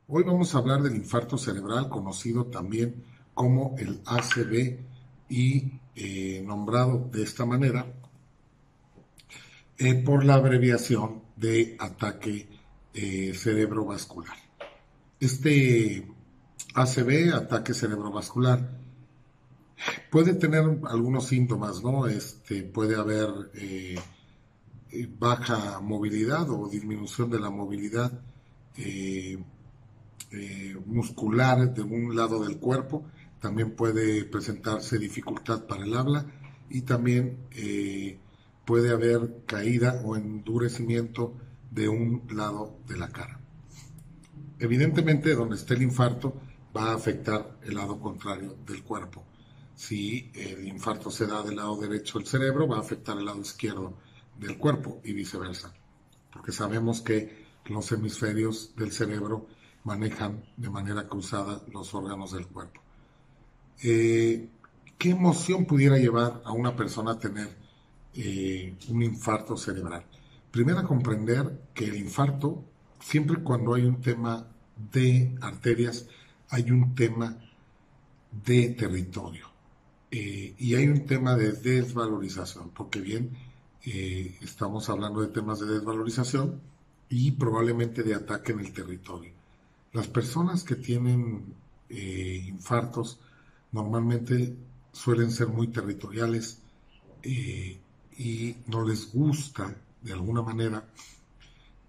Hoy vamos a hablar del infarto cerebral, conocido también como el ACV y nombrado de esta manera por la abreviación de ataque cerebrovascular. Este ACV, ataque cerebrovascular, puede tener algunos síntomas, ¿no? Puede haber baja movilidad o disminución de la movilidad eh, muscular de un lado del cuerpo, también puede presentarse dificultad para el habla y también puede haber caída o endurecimiento de un lado de la cara. Evidentemente, donde esté el infarto va a afectar el lado contrario del cuerpo. Si el infarto se da del lado derecho del cerebro, va a afectar el lado izquierdo del cuerpo y viceversa, porque sabemos que los hemisferios del cerebro manejan de manera cruzada los órganos del cuerpo. ¿Qué emoción pudiera llevar a una persona a tener un infarto cerebral? Primero, a comprender que el infarto, siempre cuando hay un tema de arterias, hay un tema de territorio. Y hay un tema de desvalorización, porque bien, estamos hablando de temas de desvalorización y probablemente de ataque en el territorio. Las personas que tienen infartos normalmente suelen ser muy territoriales eh, y no les gusta de alguna manera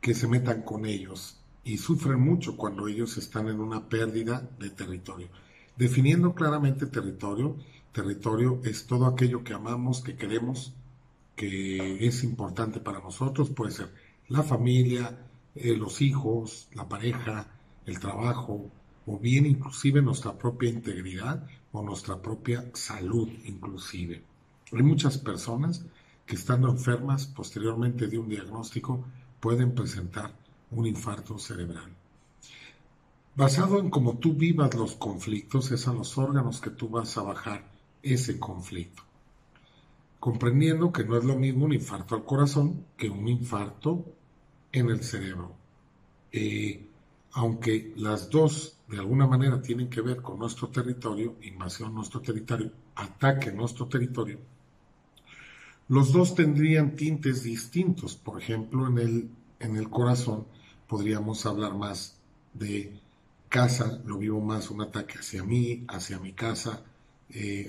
que se metan con ellos y sufren mucho cuando ellos están en una pérdida de territorio. Definiendo claramente territorio, territorio es todo aquello que amamos, que queremos, que es importante para nosotros, puede ser la familia, los hijos, la pareja, el trabajo, o bien inclusive nuestra propia integridad o nuestra propia salud inclusive. Hay muchas personas que estando enfermas posteriormente de un diagnóstico pueden presentar un infarto cerebral. Basado en cómo tú vivas los conflictos, es a los órganos que tú vas a bajar ese conflicto. Comprendiendo que no es lo mismo un infarto al corazón que un infarto en el cerebro. Aunque las dos de alguna manera tienen que ver con nuestro territorio, invasión a nuestro territorio, ataque a nuestro territorio, los dos tendrían tintes distintos. Por ejemplo, en el corazón podríamos hablar más de casa, lo vivo más un ataque hacia mí, hacia mi casa,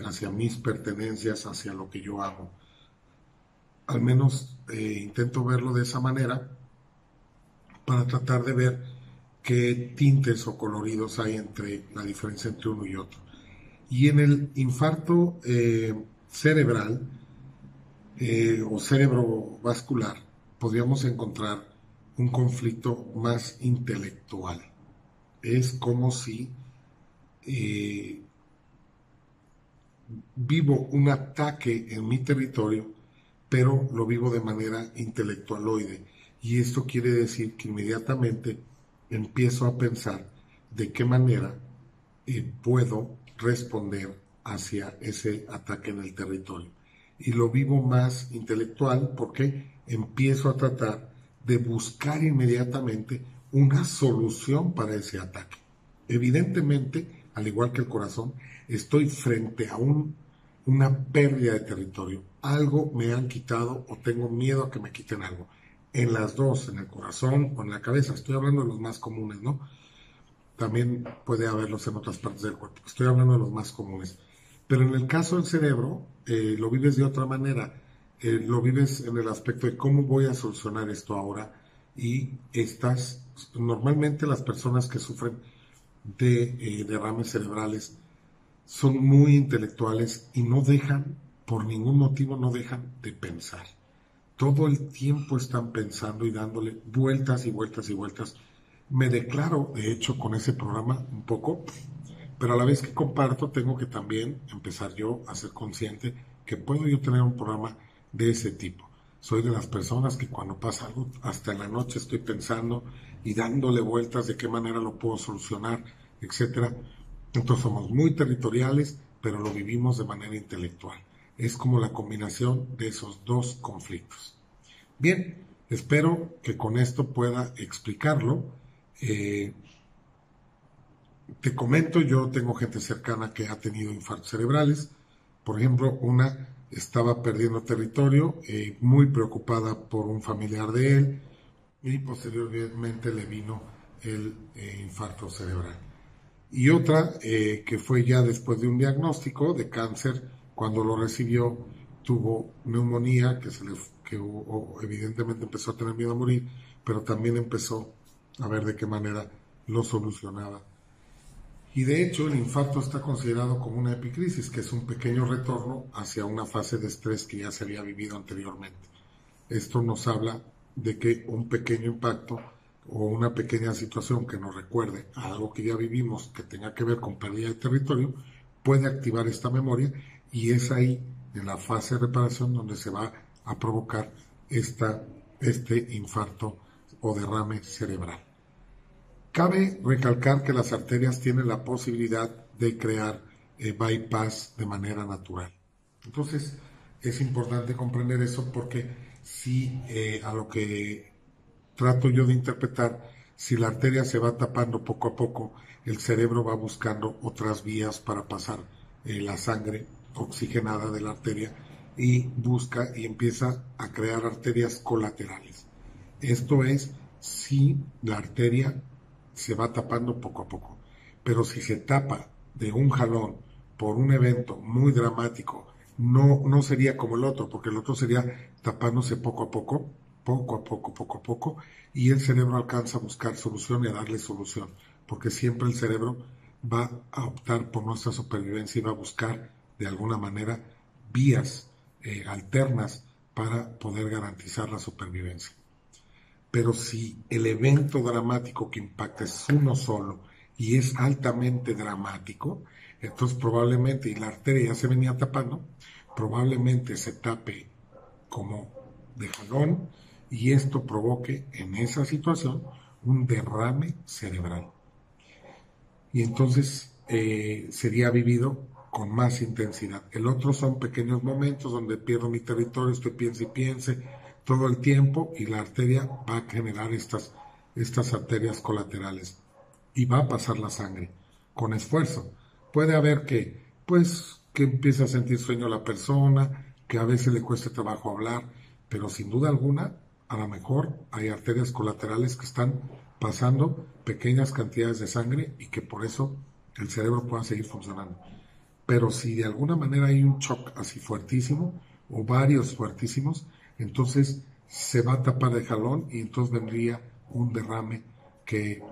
hacia mis pertenencias, hacia lo que yo hago. Al menos intento verlo de esa manera para tratar de ver qué tintes o coloridos hay entre la diferencia entre uno y otro. Y en el infarto cerebral o cerebrovascular podríamos encontrar un conflicto más intelectual. Es como si eh, vivo un ataque en mi territorio, pero lo vivo de manera intelectualoide. Y esto quiere decir que inmediatamente empiezo a pensar de qué manera puedo responder hacia ese ataque en el territorio. Y lo vivo más intelectual porque empiezo a tratar de buscar inmediatamente una solución para ese ataque. Evidentemente, al igual que el corazón, estoy frente a una pérdida de territorio. Algo me han quitado o tengo miedo a que me quiten algo. En las dos, en el corazón o en la cabeza. Estoy hablando de los más comunes, ¿no? También puede haberlos en otras partes del cuerpo. Estoy hablando de los más comunes. Pero en el caso del cerebro, lo vives de otra manera. Lo vives en el aspecto de cómo voy a solucionar esto ahora. Y normalmente las personas que sufren de derrames cerebrales son muy intelectuales y no dejan, por ningún motivo, no dejan de pensar. Todo el tiempo están pensando y dándole vueltas y vueltas y vueltas. Me declaro, de hecho, con ese programa un poco, pero a la vez que comparto, tengo que también empezar yo a ser consciente que puedo yo tener un programa de ese tipo. Soy de las personas que cuando pasa algo, hasta en la noche estoy pensando y dándole vueltas de qué manera lo puedo solucionar, etcétera. Entonces somos muy territoriales, pero lo vivimos de manera intelectual. Es como la combinación de esos dos conflictos. Bien, espero que con esto pueda explicarlo. te comento, yo tengo gente cercana que ha tenido infartos cerebrales. Por ejemplo, una estaba perdiendo territorio, muy preocupada por un familiar de él, y posteriormente le vino el infarto cerebral. Y otra que fue ya después de un diagnóstico de cáncer, cuando lo recibió tuvo neumonía, que evidentemente empezó a tener miedo a morir, pero también empezó a ver de qué manera lo solucionaba. Y de hecho el infarto está considerado como una epicrisis, que es un pequeño retorno hacia una fase de estrés que ya se había vivido anteriormente. Esto nos habla de que un pequeño impacto o una pequeña situación que nos recuerde a algo que ya vivimos que tenga que ver con pérdida de territorio puede activar esta memoria, y es ahí en la fase de reparación donde se va a provocar este infarto o derrame cerebral. Cabe recalcar que las arterias tienen la posibilidad de crear bypass de manera natural. Entonces, es importante comprender eso, porque si a lo que trato yo de interpretar, si la arteria se va tapando poco a poco, el cerebro va buscando otras vías para pasar la sangre oxigenada de la arteria, y busca y empieza a crear arterias colaterales. Esto es si la arteria se va tapando poco a poco. Pero si se tapa de un jalón por un evento muy dramático, no sería como el otro, porque el otro sería tapándose poco a poco, poco a poco, y el cerebro alcanza a buscar solución y a darle solución, porque siempre el cerebro va a optar por nuestra supervivencia y va a buscar de alguna manera vías alternas para poder garantizar la supervivencia. Pero si el evento dramático que impacta es uno solo y es altamente dramático, entonces probablemente, y la arteria ya se venía tapando, probablemente se tape como de jalón, y esto provoque en esa situación un derrame cerebral. Y entonces sería vivido con más intensidad. El otro son pequeños momentos donde pierdo mi territorio, estoy piense y piense todo el tiempo, y la arteria va a generar estas arterias colaterales y va a pasar la sangre con esfuerzo. Puede haber que empiece a sentir sueño la persona, que a veces le cueste trabajo hablar, pero sin duda alguna, a lo mejor hay arterias colaterales que están pasando pequeñas cantidades de sangre y que por eso el cerebro pueda seguir funcionando. Pero si de alguna manera hay un shock así fuertísimo, o varios fuertísimos, entonces se va a tapar de jalón, y entonces vendría un derrame que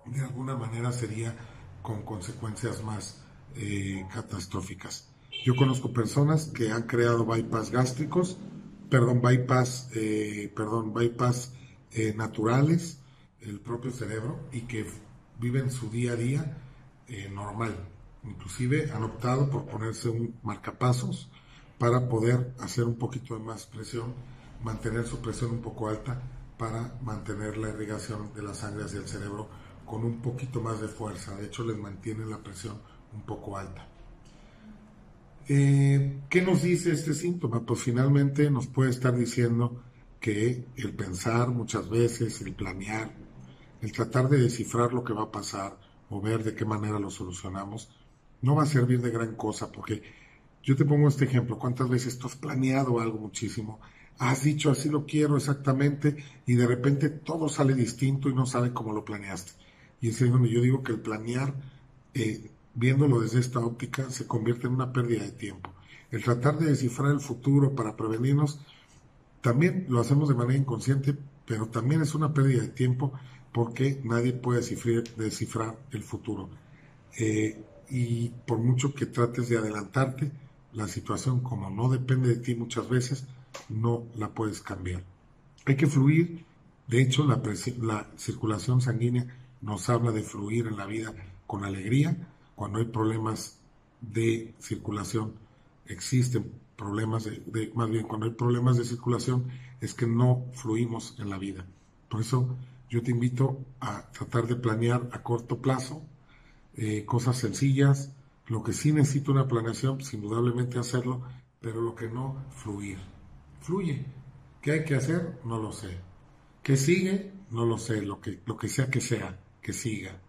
de alguna manera sería con consecuencias más catastróficas. Yo conozco personas que han creado bypass gástricos, bypass naturales, el propio cerebro, y que viven su día a día normal. Inclusive han optado por ponerse un marcapasos para poder hacer un poquito de más presión, mantener su presión un poco alta, para mantener la irrigación de la sangre hacia el cerebro con un poquito más de fuerza. De hecho, les mantiene la presión un poco alta. ¿Qué nos dice este síntoma? Pues finalmente nos puede estar diciendo que el pensar muchas veces, el planear, el tratar de descifrar lo que va a pasar o ver de qué manera lo solucionamos, no va a servir de gran cosa, porque yo te pongo este ejemplo: ¿cuántas veces tú has planeado algo muchísimo? Has dicho así lo quiero exactamente, y de repente todo sale distinto y no sabe cómo lo planeaste. Y es donde yo digo que el planear, viéndolo desde esta óptica, se convierte en una pérdida de tiempo. El tratar de descifrar el futuro para prevenirnos, también lo hacemos de manera inconsciente, pero también es una pérdida de tiempo, porque nadie puede descifrar el futuro. Y por mucho que trates de adelantarte, la situación, como no depende de ti muchas veces, no la puedes cambiar. Hay que fluir. De hecho, la circulación sanguínea nos habla de fluir en la vida con alegría. Cuando hay problemas de circulación, existen problemas más bien, cuando hay problemas de circulación, es que no fluimos en la vida. Por eso yo te invito a tratar de planear a corto plazo, cosas sencillas. Lo que sí necesita una planeación, pues indudablemente hacerlo, pero lo que no, fluir. Fluye. ¿Qué hay que hacer? No lo sé. ¿Qué sigue? No lo sé. Lo que sea, que siga.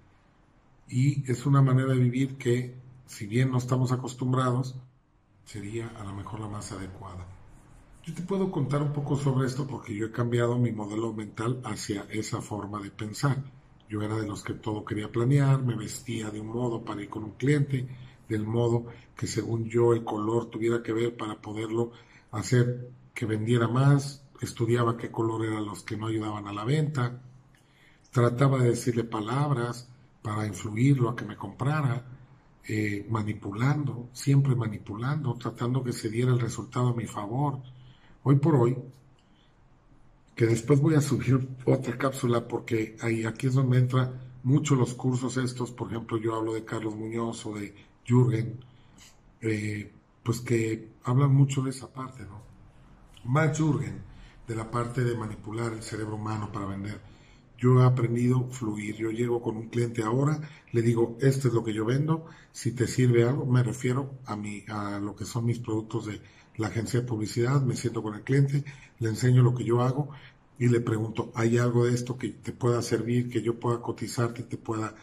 Y es una manera de vivir que, si bien no estamos acostumbrados, sería a lo mejor la más adecuada. Yo te puedo contar un poco sobre esto porque yo he cambiado mi modelo mental hacia esa forma de pensar. Yo era de los que todo quería planear, me vestía de un modo para ir con un cliente, del modo que según yo el color tuviera que ver para poderlo hacer que vendiera más, estudiaba qué color eran los que no ayudaban a la venta, trataba de decirle palabras para influirlo a que me comprara, manipulando, siempre manipulando, tratando que se diera el resultado a mi favor. Hoy por hoy, que después voy a subir otra cápsula porque aquí es donde entran mucho los cursos estos, por ejemplo yo hablo de Carlos Muñoz o de Jürgen, pues que hablan mucho de esa parte, ¿no? Más Jürgen, de la parte de manipular el cerebro humano para vender. Yo he aprendido a fluir. Yo llego con un cliente ahora, le digo, esto es lo que yo vendo, si te sirve algo, me refiero a lo que son mis productos de la agencia de publicidad, me siento con el cliente, le enseño lo que yo hago y le pregunto, ¿hay algo de esto que te pueda servir, que yo pueda cotizarte y te pueda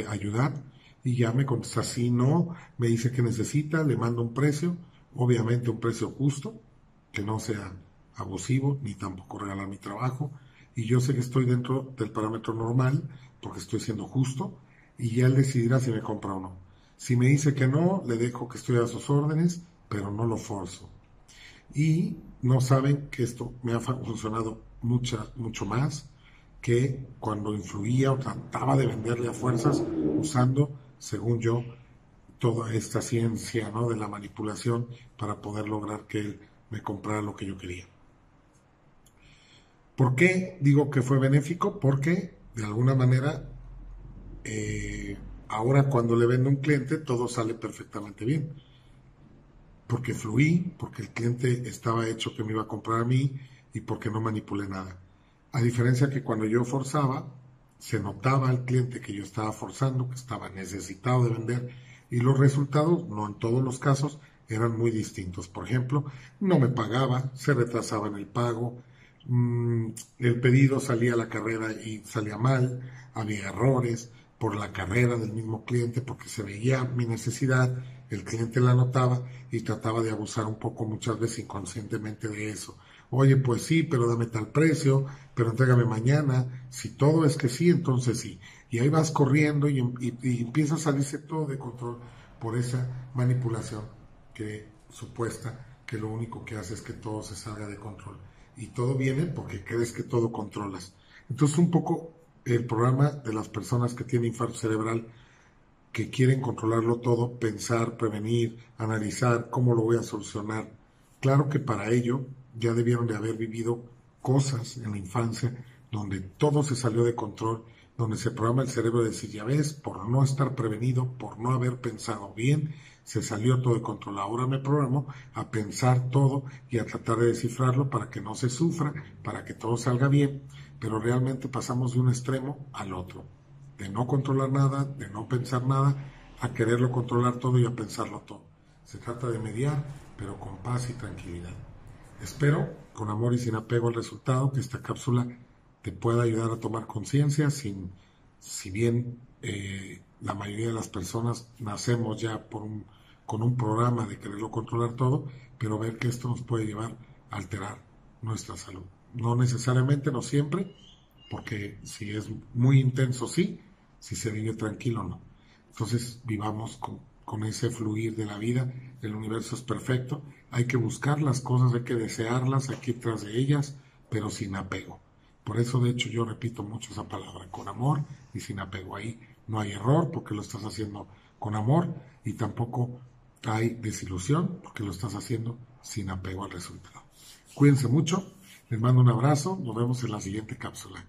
ayudar? Y ya me contesta sí, no, me dice que necesita, le mando un precio, obviamente un precio justo, que no sea abusivo, ni tampoco regalar mi trabajo, y yo sé que estoy dentro del parámetro normal, porque estoy siendo justo, y ya él decidirá si me compra o no. Si me dice que no, le dejo que estoy a sus órdenes, pero no lo forzo. Y no saben que esto me ha funcionado mucho más que cuando influía o trataba de venderle a fuerzas usando, según yo, toda esta ciencia, ¿no?, de la manipulación para poder lograr que él me comprara lo que yo quería. ¿Por qué digo que fue benéfico? Porque de alguna manera ahora cuando le vendo a un cliente todo sale perfectamente bien. Porque fluí, porque el cliente estaba hecho que me iba a comprar a mí y porque no manipulé nada. A diferencia que cuando yo forzaba, se notaba al cliente que yo estaba forzando, que estaba necesitado de vender y los resultados, no en todos los casos, eran muy distintos. Por ejemplo, no me pagaba, se retrasaba en el pago, el pedido salía a la carrera y salía mal, había errores por la carrera del mismo cliente porque se veía mi necesidad, el cliente la notaba y trataba de abusar un poco muchas veces inconscientemente de eso. Oye, pues sí, pero dame tal precio, pero entrégame mañana. Si todo es que sí, entonces sí. Y ahí vas corriendo y empieza a salirse todo de control por esa manipulación que supuesta que lo único que hace es que todo se salga de control. Y todo viene porque crees que todo controlas. Entonces un poco el programa de las personas que tienen infarto cerebral, que quieren controlarlo todo, pensar, prevenir, analizar cómo lo voy a solucionar. Claro que para ello ya debieron de haber vivido cosas en la infancia donde todo se salió de control, donde se programa el cerebro de decir, ya ves, por no estar prevenido, por no haber pensado bien, se salió todo de control. Ahora me programo a pensar todo y a tratar de descifrarlo para que no se sufra, para que todo salga bien, pero realmente pasamos de un extremo al otro, de no controlar nada, de no pensar nada, a quererlo controlar todo y a pensarlo todo. Se trata de mediar, pero con paz y tranquilidad. Espero, con amor y sin apego al resultado, que esta cápsula te pueda ayudar a tomar conciencia, si bien la mayoría de las personas nacemos ya con un programa de quererlo controlar todo, pero ver que esto nos puede llevar a alterar nuestra salud. No necesariamente, no siempre, porque si es muy intenso sí, si se vive tranquilo no. Entonces vivamos con ese fluir de la vida, el universo es perfecto, hay que buscar las cosas, hay que desearlas, hay que ir tras de ellas, pero sin apego. Por eso de hecho yo repito mucho esa palabra, con amor y sin apego. Ahí no hay error porque lo estás haciendo con amor y tampoco hay desilusión porque lo estás haciendo sin apego al resultado. Cuídense mucho, les mando un abrazo, nos vemos en la siguiente cápsula.